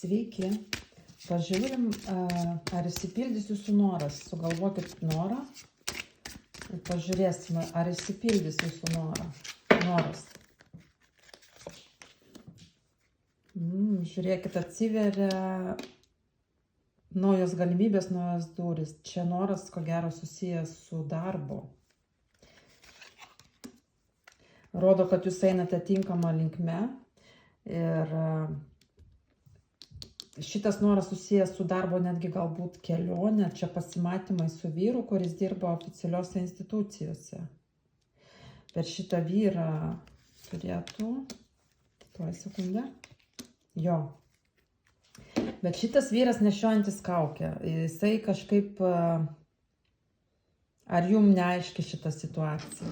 Sveiki. Pažiūrim, ar išsipildys jūsų noras. Sugalvokit norą ir pažiūrėsime, ar išsipildys jūsų noras. Žiūrėkit, atsiveria naujos galimybės, naujos durys. Čia noras, ko gero, susijęs su darbu. Rodo, kad jūs einate tinkamą linkme ir šitas noras susijęs su darbo, netgi galbūt kelionė, čia pasimatymai su vyru, kuris dirba oficialiuose institucijose. Per šitą vyrą turėtų, tuoj sekundę, jo. Bet šitas vyras nešiojantis kaukę, jisai kažkaip, ar jum neaiški šita situacija?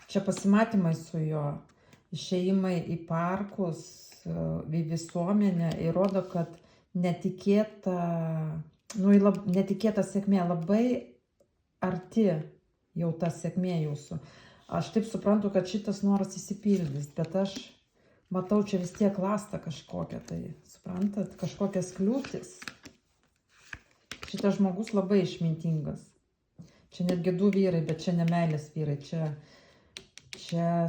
Čia pasimatymai su juo, išėjimai į parkus, į visuomenę, įrodo, kad netikėta sėkmė, labai arti jau ta sėkmė jūsų. Aš taip suprantu, kad šitas noras įsipildys, bet aš matau čia vis tiek lastą kažkokią, tai suprantat, kažkokias kliūtis. Šitas žmogus labai išmintingas. Čia netgi du vyrai, bet čia ne meilės vyrai, čia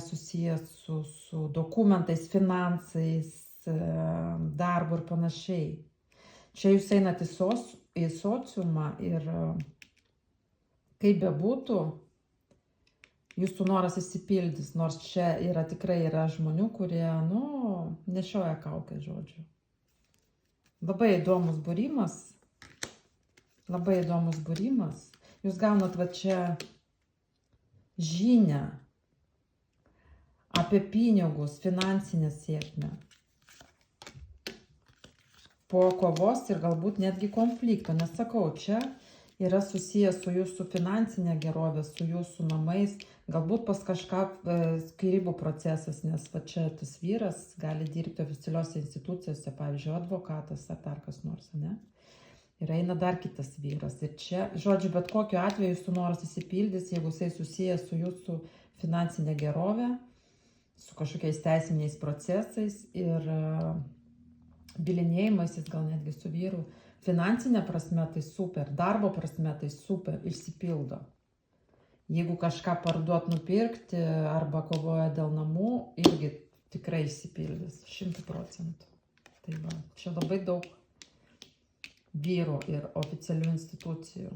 susijęs su dokumentais, finansais, darbu ir panašiai. Čia jūs einat į sociumą ir kaip bebūtų, jūsų noras įsipildys, nors čia tikrai yra žmonių, kurie, nešioja kaukę, žodžiu. Labai įdomus būrimas. Labai įdomus būrimas. Jūs gaunat va čia žinią apie pinigus, finansinę sėkmę. Po kovos ir galbūt netgi konflikto. Nesakau, čia yra susijęs su jūsų finansinė gerovė, su jūsų namais. Galbūt pas kažką skyrybų procesas, nes va čia tas vyras gali dirbti oficialiuose institucijose, pavyzdžiui, advokatas ar dar kas nors, ne? Ir eina dar kitas vyras. Ir čia, žodžiu, bet kokiu atveju jūsų noras įsipildys, jeigu jisai susijęs su jūsų finansinė gerovė, su kažkokiais teisiniais procesais ir bylinėjimasis gal netgi su vyru. Finansinė prasme tai super, darbo prasme tai super, išsipildo. Jeigu kažką parduot, nupirkti arba kovoja dėl namų, irgi tikrai išsipildys, 100%. Tai va, čia labai daug vyrų ir oficialių institucijų.